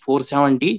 470।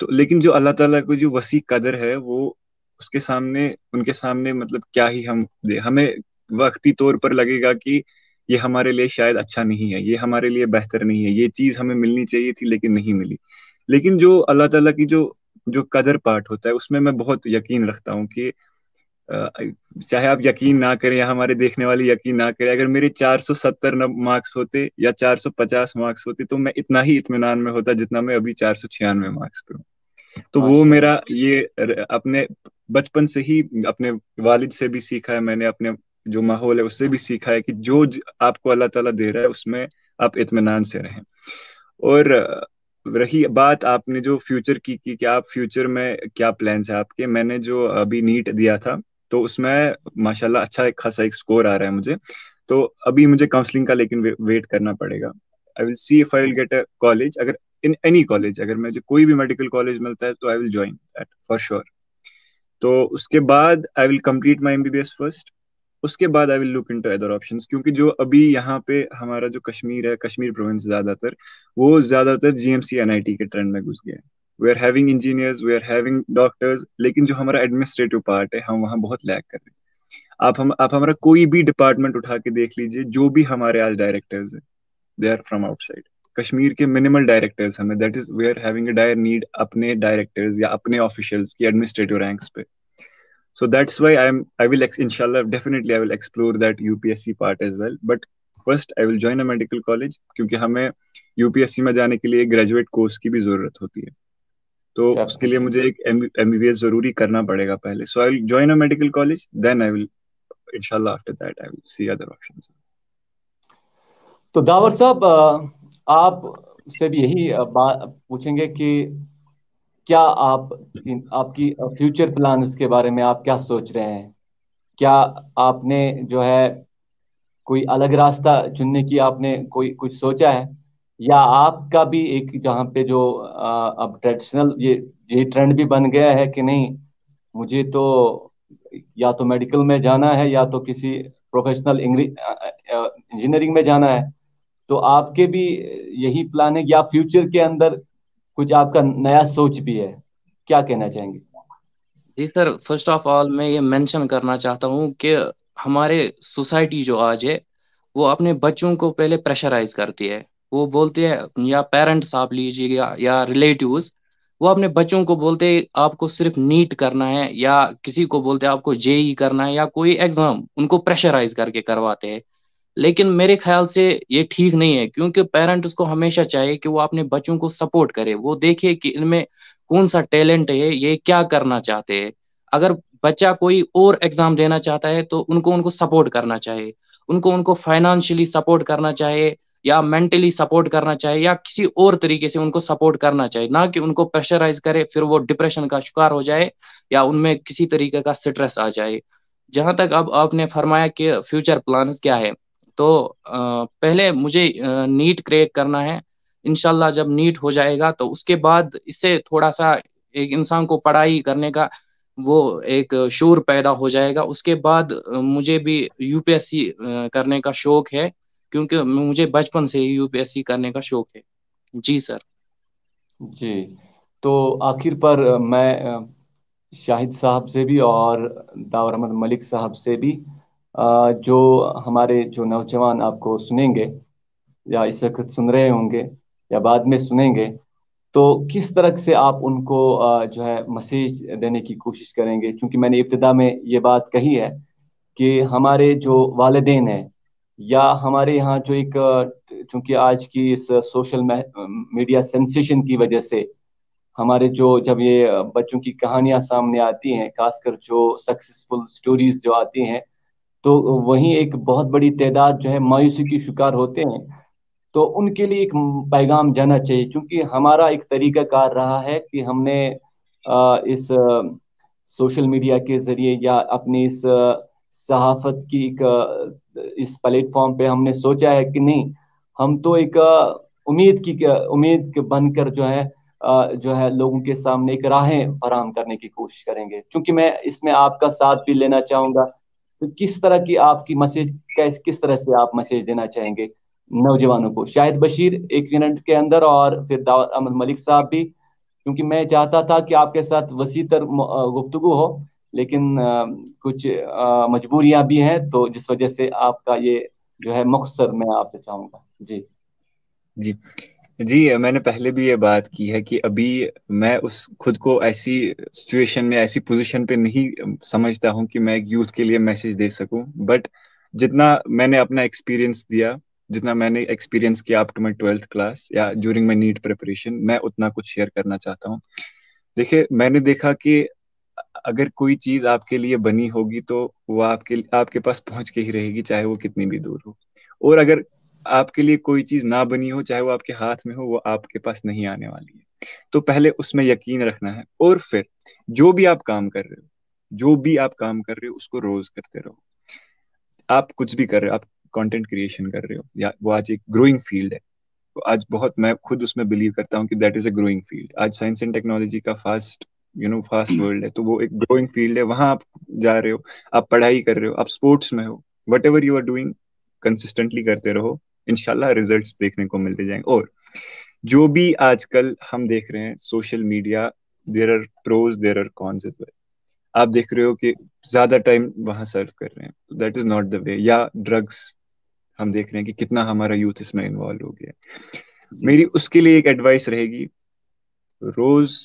تو لیکن جو اللہ تعالیٰ کو جو وسیع قدر ہے وہ اس کے سامنے ان کے سامنے مطلب کیا ہی ہمیں وقتی طور پر لگے گا کہ یہ ہمارے لیے شاید اچھا نہیں ہے، یہ ہمارے لیے بہتر نہیں ہے، یہ چیز ہمیں ملنی چاہیے تھی لیکن نہیں ملی. لیکن جو اللہ تعالیٰ کی جو قدر پارٹ ہوتا ہے اس میں بہت یقین رکھتا ہوں کہ چاہے آپ یقین نہ کریں یا ہمارے دیکھنے والے یقین نہ کریں، اگر میرے 470 مارکس ہوتے یا 450 مارکس ہوتے تو میں اتنا ہی اطمینان میں ہوتا جتنا میں ابھی 496 مارکس پہ ہوں. تو وہ ماشاء میرا یہ اپنے بچپن سے ہی اپنے والد سے بھی سیکھا ہے، میں نے اپنے جو ماحول ہے اس سے بھی سیکھا ہے کہ جو آپ کو اللہ تعالیٰ دے رہا ہے اس میں آپ اطمینان سے رہیں. اور رہی بات آپ نے جو فیوچر کی کہ آپ فیوچر میں کیا پلانس ہیں آپ کے، میں نے جو ابھی نیٹ دیا تھا تو اس میں ماشاءاللہ اچھا ایک خاصا ایک سکور آ رہا ہے مجھے. تو ابھی مجھے کاؤنسلنگ کا لیکن ویٹ کرنا پڑے گا. I will see if I will get a college. اگر in any college اگر مجھے کوئی بھی میڈیکل کالج ملتا ہے تو I will join that for sure. تو اس کے بعد I will complete my MBBS first. اس کے بعد I will look into other options. کیونکہ جو ابھی یہاں پہ ہمارا جو کشمیر ہے، کشمیر پروونس زیادہ تر وہ زیادہ تر GMC NIT کے ٹرینڈ میں گھس گئے. We are having engineers, we are having doctors, لیکن جو ہمارا ایڈمنسٹریٹو پارٹ ہے ہم وہاں بہت لیک کر رہے ہیں. آپ ہمارا کوئی بھی ڈپارٹمنٹ اٹھا کے دیکھ لیجیے، جو بھی ہمارے آج ڈائریکٹرز ہیں they are from outside. Kashmir کے منیمل ڈائریکٹرز ہمیں that is we are having a dire need اپنے ڈائریکٹرز یا اپنے آفیشلز کی ایڈمنسٹریٹو رینکس پہ. So that's why I will inshallah definitely I will explore that UPSC part as well. But first I will join a medical college کیونکہ ہمیں UPSC میں جانے کے لیے گریجویٹ کورس کی بھی ضرورت ہوتی ہے. تو اس کے لیے مجھے ایک MBBS ضروری کرنا پڑے گا پہلے. So I will join a medical college, then I will inshallah after that I will see other options. تو داور صاحب آپ سے بھی یہی بات پوچھیں گے کہ کیا آپ کی فیوچر پلانز کے بارے میں آپ کیا سوچ رہے ہیں؟ کیا آپ نے جو ہے کوئی الگ راستہ چننے کی آپ نے کوئی کچھ سوچا ہے، یا آپ کا بھی ایک جہاں پہ جو اب ٹریڈیشنل یہ ٹرینڈ بھی بن گیا ہے کہ نہیں مجھے تو یا تو میڈیکل میں جانا ہے یا تو کسی پروفیشنل انجینئرنگ میں جانا ہے، تو آپ کے بھی یہی پلان ہے یا فیوچر کے اندر کچھ آپ کا نیا سوچ بھی ہے؟ کیا کہنا چاہیں گے؟ جی سر، فرسٹ آف آل میں یہ مینشن کرنا چاہتا ہوں کہ ہمارے سوسائٹی جو آج ہے وہ اپنے بچوں کو پہلے پریشرائز کرتی ہے. وہ بولتے ہیں، یا پیرنٹس آپ لیجیے یا ریلیٹیوز، وہ اپنے بچوں کو بولتے ہیں آپ کو صرف نیٹ کرنا ہے، یا کسی کو بولتے ہیں آپ کو JEE کرنا ہے یا کوئی ایگزام، ان کو پریشرائز کر کے کرواتے ہیں. لیکن میرے خیال سے یہ ٹھیک نہیں ہے، کیونکہ پیرنٹس کو ہمیشہ چاہیے کہ وہ اپنے بچوں کو سپورٹ کرے، وہ دیکھے کہ ان میں کون سا ٹیلنٹ ہے، یہ کیا کرنا چاہتے ہیں. اگر بچہ کوئی اور ایگزام دینا چاہتا ہے تو ان کو سپورٹ کرنا چاہیے، ان کو فائنانشلی سپورٹ کرنا چاہیے یا مینٹلی سپورٹ کرنا چاہیے یا کسی اور طریقے سے ان کو سپورٹ کرنا چاہیے، نہ کہ ان کو پریشرائز کرے پھر وہ ڈپریشن کا شکار ہو جائے یا ان میں کسی طریقے کا سٹریس آ جائے. جہاں تک اب آپ نے فرمایا کہ فیوچر پلانز کیا ہے، تو پہلے مجھے نیٹ کریک کرنا ہے. انشاءاللہ جب نیٹ ہو جائے گا تو اس کے بعد اس سے تھوڑا سا ایک انسان کو پڑھائی کرنے کا وہ ایک شعور پیدا ہو جائے گا. اس کے بعد مجھے بھی UPSC کرنے کا شوق ہے، کیونکہ مجھے بچپن سے ہی UPSC کرنے کا شوق ہے. جی سر. جی، تو آخر پر میں شاہد صاحب سے بھی اور داور احمد ملک صاحب سے بھی جو ہمارے جو نوجوان آپ کو سنیں گے یا اس وقت سن رہے ہوں گے یا بعد میں سنیں گے، تو کس طرح سے آپ ان کو جو ہے میسیج دینے کی کوشش کریں گے؟ چونکہ میں نے ابتدا میں یہ بات کہی ہے کہ ہمارے جو والدین ہیں یا ہمارے یہاں جو ایک چونکہ آج کی اس سوشل میڈیا سینسیشن کی وجہ سے ہمارے جب یہ بچوں کی کہانیاں سامنے آتی ہیں، خاص کر جو سکسیسفل سٹوریز جو آتی ہیں، تو وہیں ایک بہت بڑی تعداد جو ہے مایوسی کی شکار ہوتے ہیں. تو ان کے لیے ایک پیغام جانا چاہیے، کیونکہ ہمارا ایک طریقہ کار رہا ہے کہ ہم نے اس سوشل میڈیا کے ذریعے یا اپنی اس صحافت کی اس پلیٹ فارم پہ ہم نے سوچا ہے کہ نہیں، ہم تو ایک امید بن کر جو ہے لوگوں کے سامنے ایک راہیں فراہم کرنے کی کوشش کریں گے. چونکہ میں اس میں آپ کا ساتھ بھی لینا چاہوں گا، تو کس طرح کی آپ کی میسیج، کس طرح سے آپ میسیج دینا چاہیں گے نوجوانوں کو؟ شاہد بشیر 1 منٹ کے اندر، اور پھر داور احمد ملک صاحب بھی، کیونکہ میں چاہتا تھا کہ آپ کے ساتھ وسیع تر گفتگو ہو، لیکن کچھ مجبوریاں بھی ہیں، تو جس وجہ سے آپ کا یہ جو ہے مختصر میں آپ سے چاہوں گا. جی جی جی، میں نے پہلے بھی یہ بات کی ہے کہ ابھی میں اس خود کو ایسی سچویشن میں، ایسی پوزیشن پہ نہیں سمجھتا ہوں کہ میں ایک یوتھ کے لیے میسج دے سکوں. بٹ جتنا میں نے اپنا ایکسپیرینس دیا، جتنا میں نے ایکسپیرینس کیا up to my 12th class یا ڈیورنگ مائی نیٹ پریپریشن، میں اتنا کچھ شیئر کرنا چاہتا ہوں. دیکھیے، میں نے دیکھا کہ اگر کوئی چیز آپ کے لیے بنی ہوگی تو وہ آپ کے پاس پہنچ کے ہی رہے گی، چاہے وہ کتنی بھی دور ہو. اور اگر آپ کے لیے کوئی چیز نہ بنی ہو، چاہے وہ آپ کے ہاتھ میں ہو، وہ آپ کے پاس نہیں آنے والی ہے. تو پہلے اس میں یقین رکھنا ہے، اور پھر جو بھی آپ کام کر رہے ہو، جو بھی آپ کام کر رہے ہو، اس کو روز کرتے رہو. آپ کچھ بھی کر رہے ہو، آپ کنٹینٹ کریشن کر رہے ہو، یا وہ آج ایک گروئنگ فیلڈ ہے. تو آج بہت، میں خود اس میں بلیو کرتا ہوں کہ that is a growing field. آج سائنس اینڈ ٹیکنالوجی کا فاسٹ ورلڈ ہے، تو وہ ایک گروئنگ فیلڈ ہے. وہاں آپ جا رہے ہو، آپ پڑھائی کر رہے ہو، آپ اسپورٹس میں ہو، whatever you are doing, consistently کرتے رہو، انشاءاللہ ریزلٹس دیکھنے کو ملتے جائیں گے. اور جو بھی آج کل ہم دیکھ رہے ہیں social media, there are pros, there are cons as well. آپ دیکھ رہے ہو کہ زیادہ ٹائم وہاں سرو کر رہے ہیں، دیٹ از ناٹ دا وے. یا ڈرگس، ہم دیکھ رہے ہیں کہ کتنا ہمارا یوتھ اس میں انوالو ہو گیا. جی میری اس کے لیے ایک ایڈوائس رہے گی، روز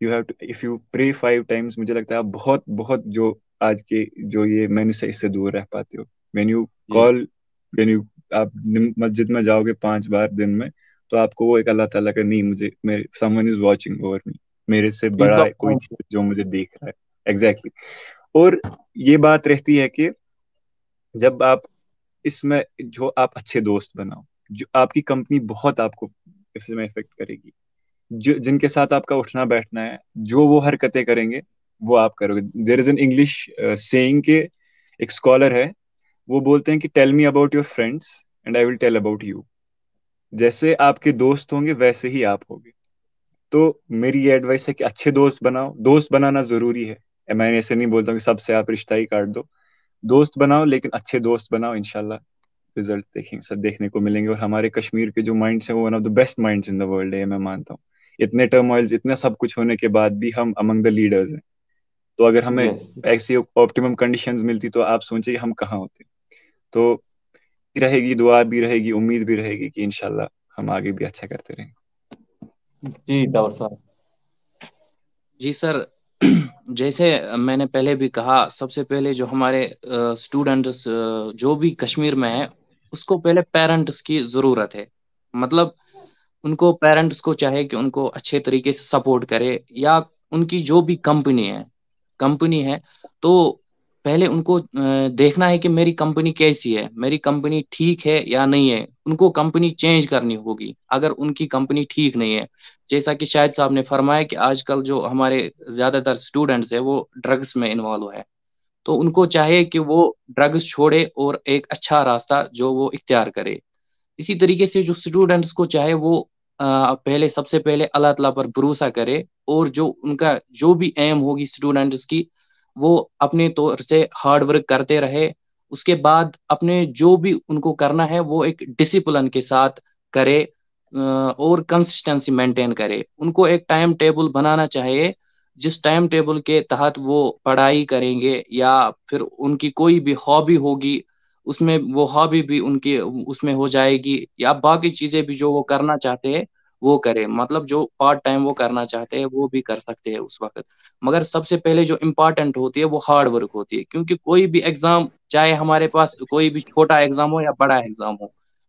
you have to, if you pray 5 times، مجھے لگتا ہے آپ بہت بہت جو آج کے جو یہ میں نے سے اس سے دور رہ پاتے ہو. وین یو جی کال، وین یو، آپ مسجد میں جاؤ گے 5 بار دن میں، تو آپ کو وہ ایک اللہ تعالیٰ کا نہیں، مجھے someone is watching over me, میرے سے پیس بڑا آف کوئی مائنڈ. چیز جو مجھے دیکھ رہا ہے. ایگزیکٹلی. اور یہ بات رہتی ہے کہ جب آپ اس میں، جو آپ اچھے دوست بناؤ، جو آپ کی کمپنی بہت آپ کو اس میں افیکٹ کرے گی. جن کے ساتھ آپ کا اٹھنا بیٹھنا ہے، جو وہ حرکتیں کریں گے وہ آپ کرو گے. دیر از این انگلش سیئنگ کہ ایک اسکالر ہے، وہ بولتے ہیں کہ tell me about your friends and I will tell about you. جیسے آپ کے دوست ہوں گے ویسے ہی آپ ہوگے. تو میری یہ ایڈوائس ہے کہ اچھے دوست بناؤ. دوست بنانا ضروری ہے، میں ایسے نہیں بولتا ہوں کہ سب سے آپ رشتہ ہی کاٹ دو. دوست بناؤ، لیکن اچھے دوست بناؤ، انشاءاللہ رزلٹ دیکھیں سب دیکھنے کو ملیں گے. اور ہمارے کشمیر کے جو مائنڈس ہیں، وہ one of the best minds in the world ہے، میں مانتا ہوں. اتنے ٹرموائلز، اتنا سب کچھ ہونے کے بعد بھی ہم امنگ دا لیڈرز ہیں. تو اگر ہمیں یس. ایسی آپٹیمم کنڈیشنز ملتی تو آپ سوچیں ہم کہاں ہوتے. تو رہے گی دعا بھی، رہے گی امید بھی، رہے گی کہ انشاءاللہ ہم آگے بھی اچھا کرتے رہیں. جی داور صاحب. جی سر، جیسے میں نے پہلے بھی کہا، سب سے پہلے جو ہمارے اسٹوڈنٹس جو بھی کشمیر میں ہیں، اس کو پہلے پیرنٹس کی ضرورت ہے. مطلب ان کو پیرنٹس کو چاہے کہ ان کو اچھے طریقے سے سپورٹ کرے، یا ان کی جو بھی کمپنی ہے تو پہلے ان کو دیکھنا ہے کہ میری کمپنی کیسی ہے، میری کمپنی ٹھیک ہے یا نہیں ہے. ان کو کمپنی چینج کرنی ہوگی اگر ان کی کمپنی ٹھیک نہیں ہے. جیسا کہ شاہد صاحب نے فرمایا کہ آج کل جو ہمارے زیادہ تر اسٹوڈنٹس ہیں وہ ڈرگس میں انوالو ہے، تو ان کو چاہے کہ وہ ڈرگس چھوڑے اور ایک اچھا راستہ جو وہ اختیار کرے. اسی طریقے سے جو اسٹوڈنٹس کو چاہے وہ پہلے، سب سے پہلے اللہ تعالیٰ پر بھروسہ کرے، اور جو ان کا جو بھی ایم ہوگی اسٹوڈنٹس کی، وہ اپنے طور سے ہارڈ ورک کرتے رہے. اس کے بعد اپنے جو بھی ان کو کرنا ہے وہ ایک ڈسپلن کے ساتھ کرے، اور کنسسٹنسی مینٹین کرے. ان کو ایک ٹائم ٹیبل بنانا چاہیے، جس ٹائم ٹیبل کے تحت وہ پڑھائی کریں گے، یا پھر ان کی کوئی بھی ہابی ہوگی، اس میں وہ ہابی بھی ان کی اس میں ہو جائے گی، یا باقی چیزیں بھی جو وہ کرنا چاہتے ہیں وہ کرے. مطلب جو پارٹ ٹائم وہ کرنا چاہتے ہیں وہ بھی کر سکتے ہیں اس وقت. مگر سب سے پہلے جو امپارٹنٹ ہوتی ہے وہ ہارڈ ورک ہوتی ہے، کیونکہ کوئی بھی ایگزام، چاہے ہمارے پاس کوئی بھی چھوٹا ایگزام ہو یا بڑا ایگزام ہو،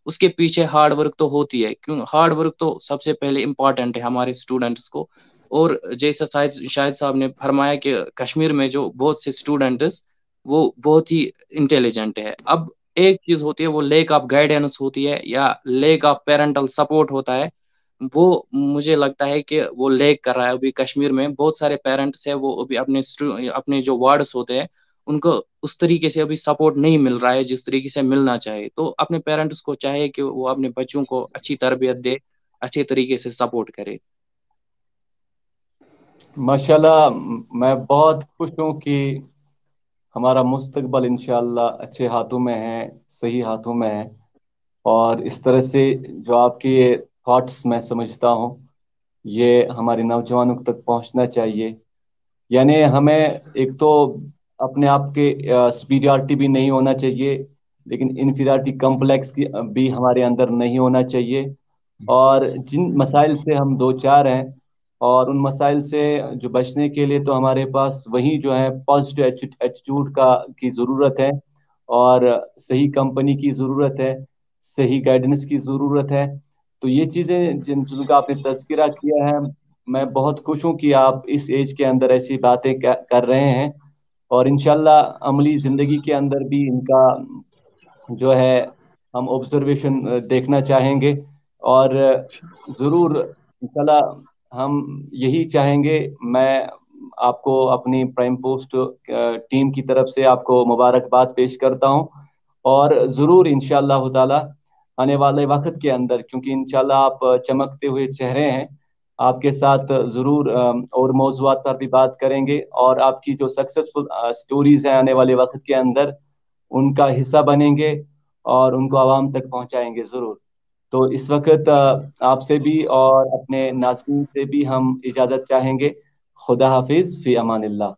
اس کے پیچھے ہارڈ ورک تو ہوتی ہے. کیوں ہارڈ ورک تو سب سے پہلے امپارٹنٹ ہے ہمارے اسٹوڈنٹس کو. اور جیسا شاہد صاحب نے فرمایا کہ کشمیر میں جو بہت سے اسٹوڈنٹس وہ بہت ہی انٹیلیجنٹ ہے. اب ایک چیز ہوتی ہے وہ لیک آف گائیڈنس ہوتی ہے، یا لیک آف پیرنٹل سپورٹ ہوتا ہے. وہ مجھے لگتا ہے کہ وہ لیک کر رہا ہے ابھی کشمیر میں. بہت سارے پیرنٹس ہیں وہ ابھی اپنے جو وارڈس ہوتے ہیں ان کو اس طریقے سے ابھی سپورٹ نہیں مل رہا ہے جس طریقے سے ملنا چاہیے. تو اپنے پیرنٹس کو چاہے کہ وہ اپنے بچوں کو اچھی تربیت دے، اچھے طریقے سے سپورٹ کرے. ماشاءاللہ، میں بہت خوش ہوں کہ ہمارا مستقبل انشاءاللہ اچھے ہاتھوں میں ہے، صحیح ہاتھوں میں ہے. اور اس طرح سے جو آپ کی تھاٹس میں سمجھتا ہوں، یہ ہمارے نوجوانوں تک پہنچنا چاہیے. یعنی ہمیں ایک تو اپنے آپ کے سپیریورٹی بھی نہیں ہونا چاہیے، لیکن انفیریورٹی کمپلیکس کی بھی ہمارے اندر نہیں ہونا چاہیے. اور جن مسائل سے ہم دو چار ہیں، اور ان مسائل سے جو بچنے کے لیے تو ہمارے پاس وہی جو ہے پازیٹیو ایٹیٹیوڈ کی ضرورت ہے، اور صحیح کمپنی کی ضرورت ہے، صحیح گائیڈنس کی ضرورت ہے. تو یہ چیزیں جن کا آپ نے تذکرہ کیا ہے، میں بہت خوش ہوں کہ آپ اس ایج کے اندر ایسی باتیں کر رہے ہیں، اور انشاءاللہ عملی زندگی کے اندر بھی ان کا جو ہے ہم آبزرویشن دیکھنا چاہیں گے. اور ضرور انشاءاللہ ہم یہی چاہیں گے. میں آپ کو اپنی پرائم پوسٹ ٹیم کی طرف سے آپ کو مبارکباد پیش کرتا ہوں، اور ضرور انشاءاللہ تعالی آنے والے وقت کے اندر، کیونکہ انشاءاللہ آپ چمکتے ہوئے چہرے ہیں، آپ کے ساتھ ضرور اور موضوعات پر بھی بات کریں گے، اور آپ کی جو سکسیسفل سٹوریز ہیں آنے والے وقت کے اندر ان کا حصہ بنیں گے اور ان کو عوام تک پہنچائیں گے ضرور. تو اس وقت آپ سے بھی اور اپنے ناظرین سے بھی ہم اجازت چاہیں گے. خدا حافظ، فی امان اللہ.